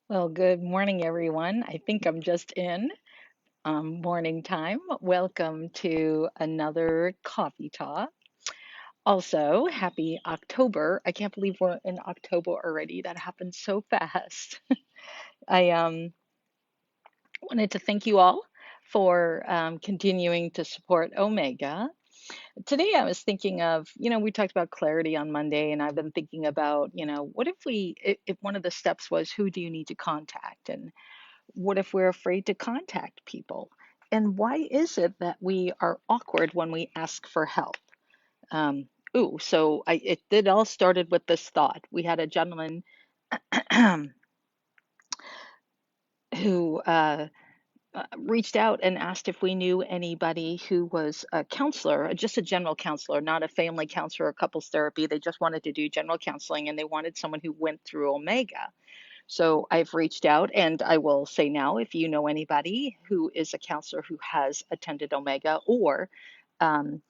Well, good morning, everyone. I think I'm just in morning time. Welcome to another coffee talk. Also, happy October. I can't believe we're in October already. That happened so fast. I wanted to thank you all for continuing to support Omega. Today, I was thinking of, we talked about clarity on Monday, and I've been thinking about, what if one of the steps was who do you need to contact? And what if we're afraid to contact people? And why is it that we are awkward when we ask for help? It all started with this thought. We had a gentleman who reached out and asked if we knew anybody who was a counselor, just a general counselor, not a family counselor or couples therapy. They just wanted to do general counseling and they wanted someone who went through Omega. So I've reached out, and I will say now, if you know anybody who is a counselor who has attended Omega, or um,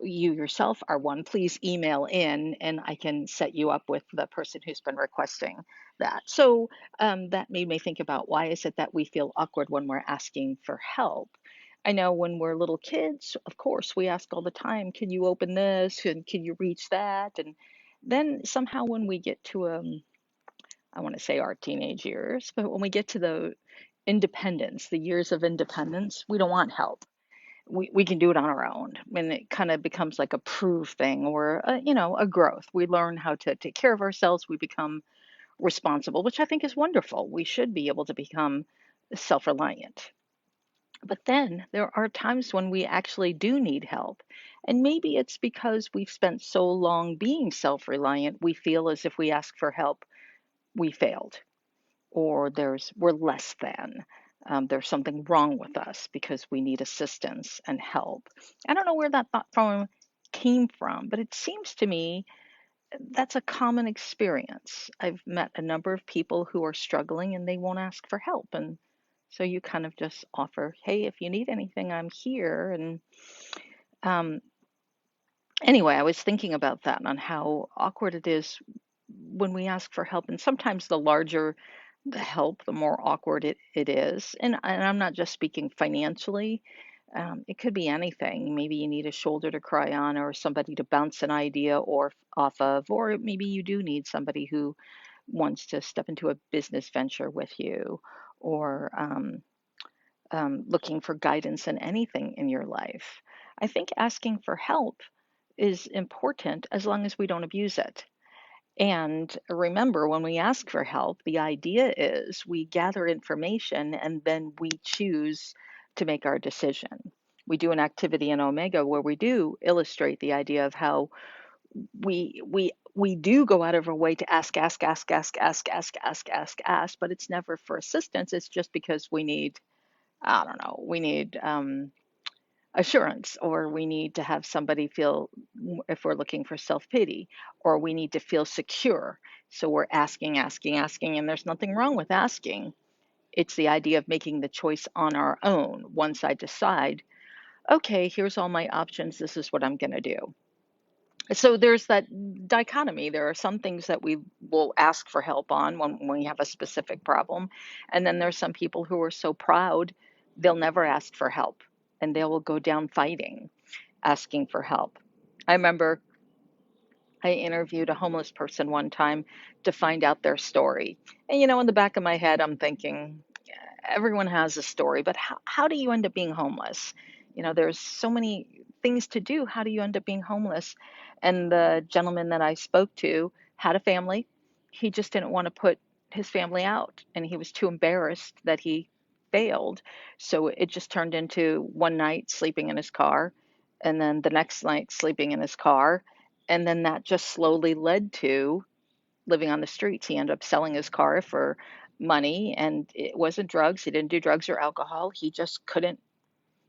you yourself are one, please email in and I can set you up with the person who's been requesting that. So that made me think about, why is it that we feel awkward when we're asking for help? I know when we're little kids, of course, we ask all the time, can you open this and can you reach that? And then somehow when we get to I want to say our teenage years, but when we get to the independence, the years of independence, we don't want help. We can do it on our own. And it kind of becomes like a prove thing, or a growth. We learn how to take care of ourselves. We become responsible, which I think is wonderful. We should be able to become self-reliant. But then there are times when we actually do need help. And maybe it's because we've spent so long being self-reliant, we feel as if we ask for help, we failed, or we're less than. There's something wrong with us because we need assistance and help. I don't know where that thought from came from, but it seems to me that's a common experience. I've met a number of people who are struggling and they won't ask for help. And so you kind of just offer, hey, if you need anything, I'm here. And um, anyway, I was thinking about that, on how awkward it is when we ask for help. And sometimes the larger the help, the more awkward it is. And I'm not just speaking financially. It could be anything. Maybe you need a shoulder to cry on, or somebody to bounce an idea or off of, or maybe you do need somebody who wants to step into a business venture with you, or looking for guidance in anything in your life. I think asking for help is important as long as we don't abuse it. And remember, when we ask for help, the idea is we gather information and then we choose to make our decision. We do an activity in Omega where we do illustrate the idea of how we do go out of our way to ask, but it's never for assistance. It's just because we need, I don't know, we need assurance, or we need to have somebody feel, if we're looking for self-pity, or we need to feel secure. So we're asking, and there's nothing wrong with asking. It's the idea of making the choice on our own. Once I decide, okay, here's all my options, this is what I'm going to do. So there's that dichotomy. There are some things that we will ask for help on when we have a specific problem. And then there's some people who are so proud, they'll never ask for help and they will go down fighting, asking for help. I remember I interviewed a homeless person one time to find out their story. And in the back of my head, I'm thinking, everyone has a story, but how do you end up being homeless? There's so many things to do. How do you end up being homeless? And the gentleman that I spoke to had a family. He just didn't want to put his family out, and he was too embarrassed that he failed. So it just turned into one night sleeping in his car, and then the next night sleeping in his car. And then that just slowly led to living on the streets. He ended up selling his car for money, and it wasn't drugs. He didn't do drugs or alcohol. He just couldn't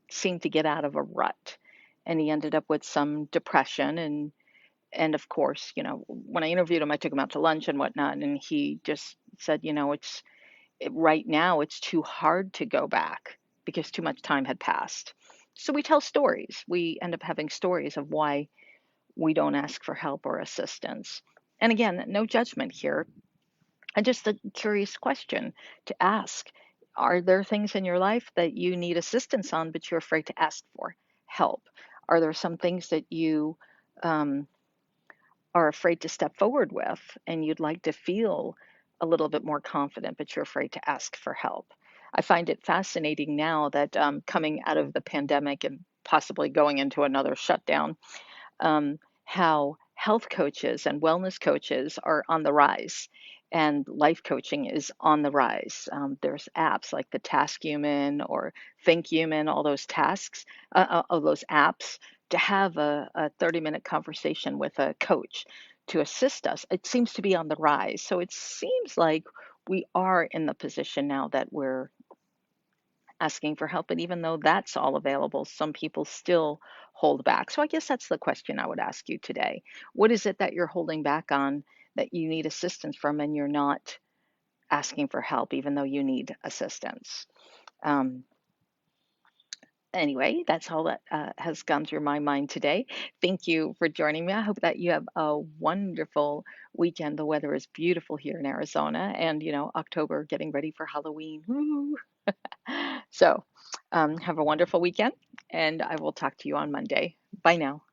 seem to get out of a rut. And he ended up with some depression, and of course, when I interviewed him, I took him out to lunch and whatnot, and he just said, right now it's too hard to go back because too much time had passed. So we tell stories. We end up having stories of why we don't ask for help or assistance. And again, no judgment here. And just a curious question to ask. Are there things in your life that you need assistance on, but you're afraid to ask for help? Are there some things that you um, are afraid to step forward with and you'd like to feel a little bit more confident, but you're afraid to ask for help? I find it fascinating now that coming out of the pandemic and possibly going into another shutdown, how health coaches and wellness coaches are on the rise and life coaching is on the rise. There's apps like the Task Human or Think Human, all those tasks, all those apps to have a 30-minute conversation with a coach to assist us. It seems to be on the rise. So it seems like we are in the position now that we're asking for help. And even though that's all available, some people still hold back. So I guess that's the question I would ask you today. What is it that you're holding back on that you need assistance from and you're not asking for help, even though you need assistance? Um, anyway, that's all that has gone through my mind today. Thank you for joining me. I hope that you have a wonderful weekend. The weather is beautiful here in Arizona, and October getting ready for Halloween. Woo! So, have a wonderful weekend, and I will talk to you on Monday. Bye now.